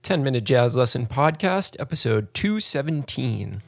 10-Minute Jazz Lesson Podcast, episode 217.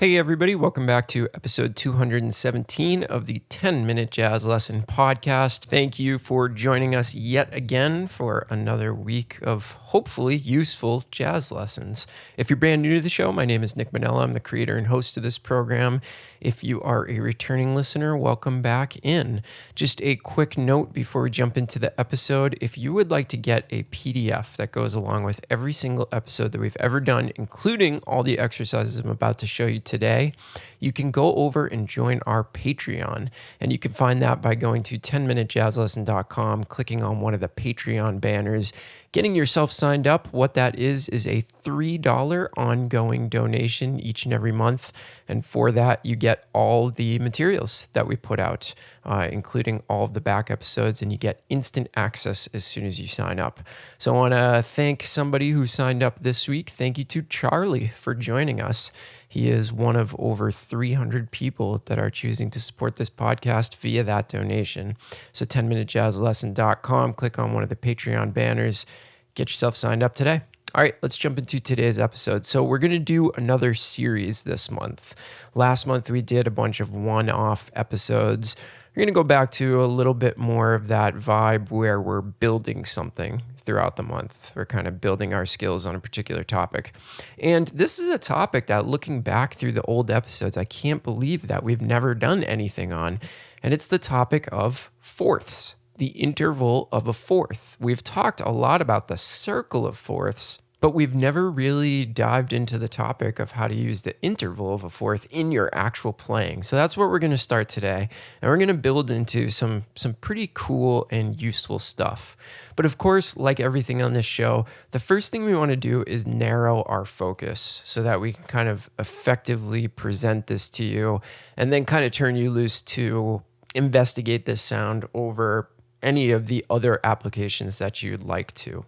Hey everybody, welcome back to episode 217 of the 10-Minute Jazz Lesson Podcast. Thank you for joining us yet again for another week of hopefully useful jazz lessons. If you're brand new to the show, my name is Nick Manella. I'm the creator and host of this program. If you are a returning listener, welcome back in. Just a quick note before we jump into the episode. If you would like to get a PDF that goes along with every single episode that we've ever done, including all the exercises I'm about to show you today, you can go over and join our Patreon. And you can find that by going to 10minutejazzlesson.com, clicking on one of the Patreon banners, getting yourself signed up. What that is a $3 ongoing donation each and every month. And for that, you get all the materials that we put out, including all of the back episodes, and you get instant access as soon as you sign up. So I want to thank somebody who signed up this week. Thank you to Charlie for joining us. He is one of over 300 people that are choosing to support this podcast via that donation. So 10minutejazzlesson.com, click on one of the Patreon banners, get yourself signed up today. All right, let's jump into today's episode. So we're going to do another series this month. Last month, we did a bunch of one-off episodes. We're going to go back to a little bit more of that vibe where we're building something throughout the month. We're kind of building our skills on a particular topic. And this is a topic that, looking back through the old episodes, I can't believe that we've never done anything on. And it's the topic of fourths, the interval of a fourth. We've talked a lot about the circle of fourths, but we've never really dived into the topic of how to use the interval of a fourth in your actual playing. So that's where we're going to start today. And we're going to build into some pretty cool and useful stuff. But of course, like everything on this show, the first thing we want to do is narrow our focus so that we can kind of effectively present this to you and then kind of turn you loose to investigate this sound over any of the other applications that you'd like to.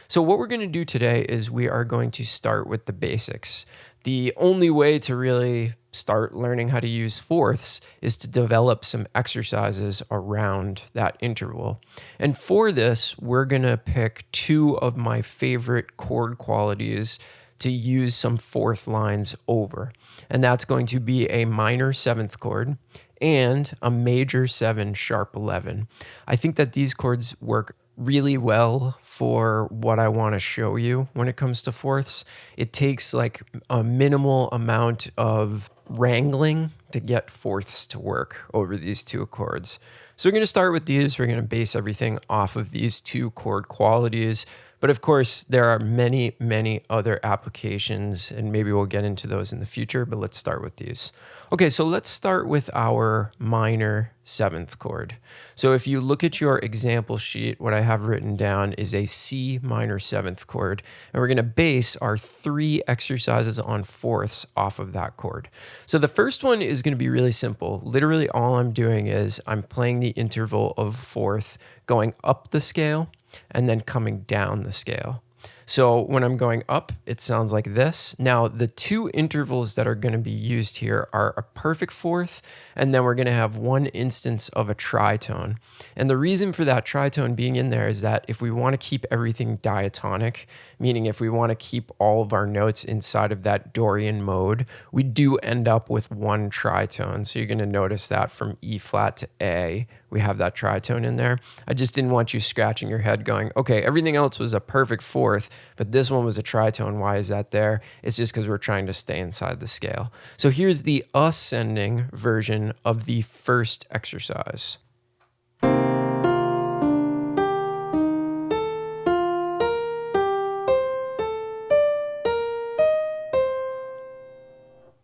So what we're going to do today is we are going to start with the basics. The only way to really start learning how to use fourths is to develop some exercises around that interval. And for this, we're going to pick two of my favorite chord qualities to use some fourth lines over. And that's going to be a minor seventh chord and a major 7 sharp 11. I think that these chords work really well for what I want to show you when it comes to fourths. It takes like a minimal amount of wrangling to get fourths to work over these two chords. So we're going to start with these. We're going to base everything off of these two chord qualities. But of course, there are many, many other applications, and maybe we'll get into those in the future, but let's start with these. Okay, so let's start with our minor seventh chord. So if you look at your example sheet, what I have written down is a C minor seventh chord, and we're going to base our 3 exercises on fourths off of that chord. So the first one is going to be really simple. Literally all I'm doing is I'm playing the interval of fourth, going up the scale, and then coming down the scale. So when I'm going up, it sounds like this. Now, the two intervals that are going to be used here are a perfect fourth, and then we're going to have one instance of a tritone. And the reason for that tritone being in there is that if we want to keep everything diatonic, meaning if we want to keep all of our notes inside of that Dorian mode, we do end up with one tritone. So you're going to notice that from E flat to A, we have that tritone in there. I just didn't want you scratching your head going, okay, everything else was a perfect fourth, but this one was a tritone. Why is that there? It's just because we're trying to stay inside the scale. So here's the ascending version of the first exercise.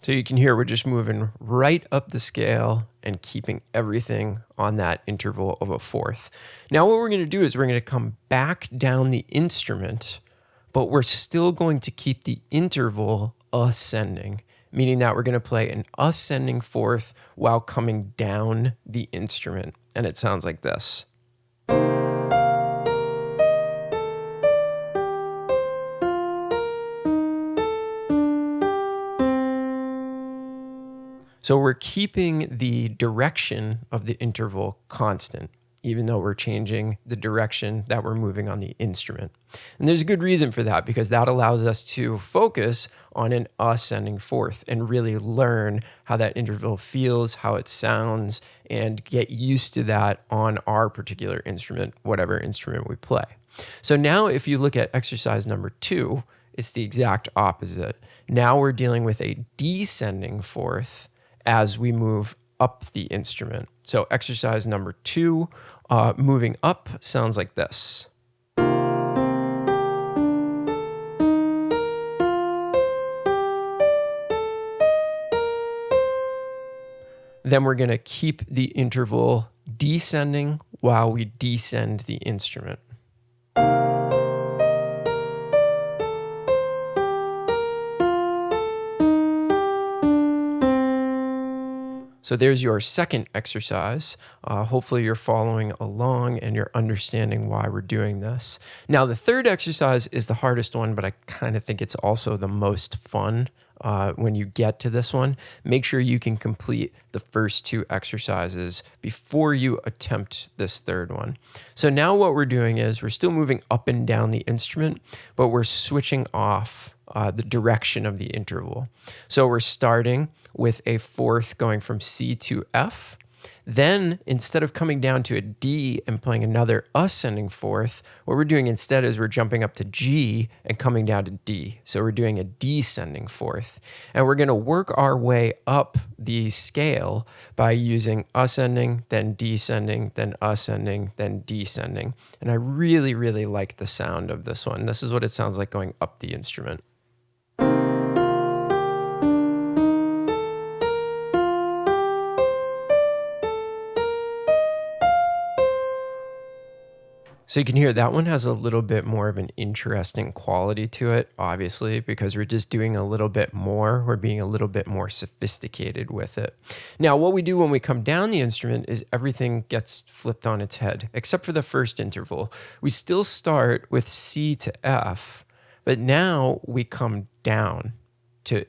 So you can hear we're just moving right up the scale and keeping everything on that interval of a fourth. Now what we're going to do is we're going to come back down the instrument, but we're still going to keep the interval ascending, meaning that we're going to play an ascending fourth while coming down the instrument. And it sounds like this. So we're keeping the direction of the interval constant, even though we're changing the direction that we're moving on the instrument. And there's a good reason for that, because that allows us to focus on an ascending fourth and really learn how that interval feels, how it sounds, and get used to that on our particular instrument, whatever instrument we play. So now if you look at exercise number 2, it's the exact opposite. Now we're dealing with a descending fourth as we move up the instrument. So exercise number 2, moving up, sounds like this. Then we're going to keep the interval descending while we descend the instrument. So there's your second exercise. Hopefully you're following along and you're understanding why we're doing this. Now, the third exercise is the hardest one, but I kind of think it's also the most fun when you get to this one. Make sure you can complete the first 2 exercises before you attempt this third one. So now what we're doing is we're still moving up and down the instrument, but we're switching off the direction of the interval. So we're starting with a fourth going from C to F. Then instead of coming down to a D and playing another ascending fourth, what we're doing instead is we're jumping up to G and coming down to D. So we're doing a descending fourth. And we're going to work our way up the scale by using ascending, then descending, then ascending, then descending. And I really, really like the sound of this one. This is what it sounds like going up the instrument. So you can hear that one has a little bit more of an interesting quality to it, obviously, because we're just doing a little bit more. We're being a little bit more sophisticated with it. Now, what we do when we come down the instrument is everything gets flipped on its head, except for the first interval. We still start with C to F, but now we come down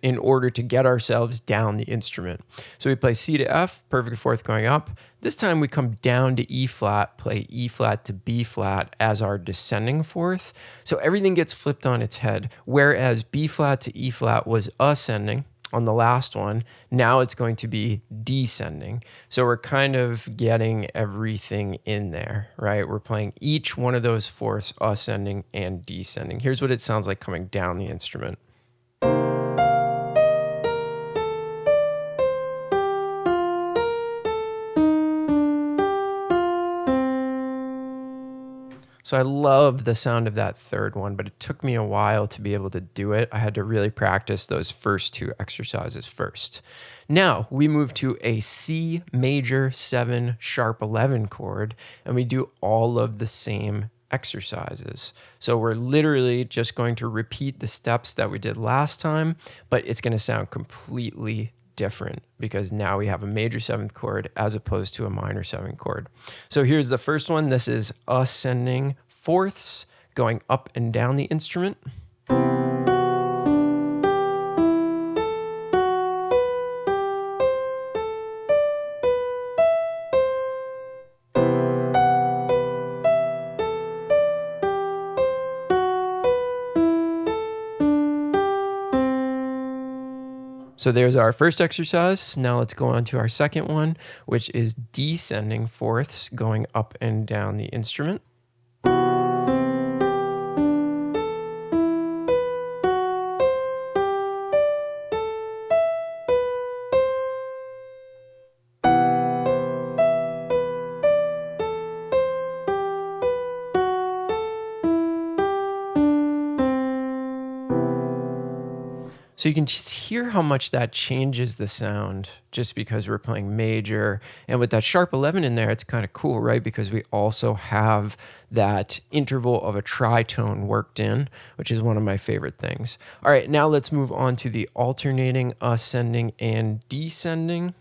in order to get ourselves down the instrument. So we play C to F, perfect fourth going up. This time we come down to E flat, play E flat to B flat as our descending fourth. So everything gets flipped on its head. Whereas B flat to E flat was ascending on the last one, now it's going to be descending. So we're kind of getting everything in there, right? We're playing each one of those fourths ascending and descending. Here's what it sounds like coming down the instrument. So I love the sound of that third one, but it took me a while to be able to do it. I had to really practice those first 2 exercises first. Now we move to a C major 7 sharp 11 chord, and we do all of the same exercises. So we're literally just going to repeat the steps that we did last time, but it's going to sound completely different because now we have a major 7th chord as opposed to a minor 7th chord. So here's the first one. This is ascending fourths going up and down the instrument. So there's our first exercise. Now let's go on to our second one, which is descending fourths going up and down the instrument. So you can just hear how much that changes the sound just because we're playing major. And with that sharp 11 in there, it's kind of cool, right? Because we also have that interval of a tritone worked in, which is one of my favorite things. All right, now let's move on to the alternating ascending and descending.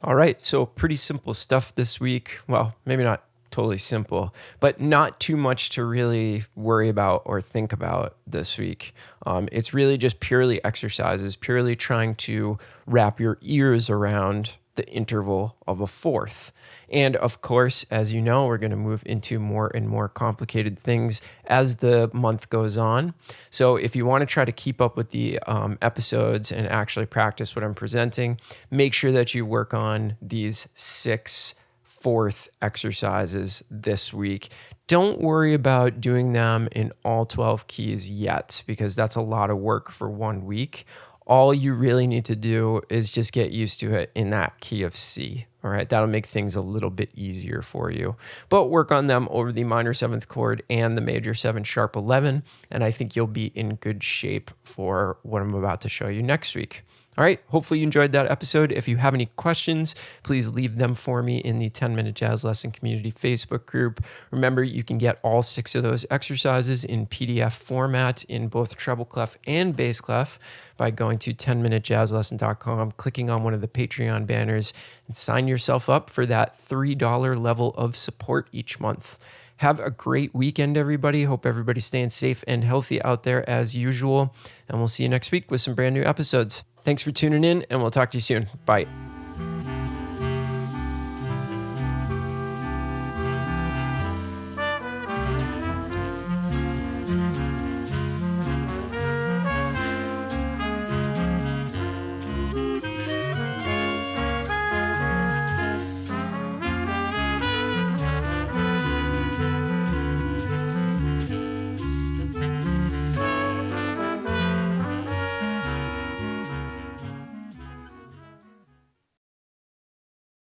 All right, so pretty simple stuff this week. Well, maybe not totally simple, but not too much to really worry about or think about this week. It's really just purely exercises, purely trying to wrap your ears around the interval of a fourth. And of course, as you know, we're going to move into more and more complicated things as the month goes on. So if you want to try to keep up with the episodes and actually practice what I'm presenting, make sure that you work on these 6 fourth exercises this week. Don't worry about doing them in all 12 keys yet, because that's a lot of work for 1 week. All you really need to do is just get used to it in that key of C. All right, that'll make things a little bit easier for you. But work on them over the minor 7th chord and the major 7 sharp 11, and I think you'll be in good shape for what I'm about to show you next week. All right, hopefully you enjoyed that episode. If you have any questions, please leave them for me in the 10-Minute Jazz Lesson Community Facebook group. Remember, you can get all 6 of those exercises in PDF format in both treble clef and bass clef by going to 10minutejazzlesson.com, clicking on one of the Patreon banners, and sign yourself up for that $3 level of support each month. Have a great weekend, everybody. Hope everybody's staying safe and healthy out there as usual. And we'll see you next week with some brand new episodes. Thanks for tuning in, and we'll talk to you soon. Bye.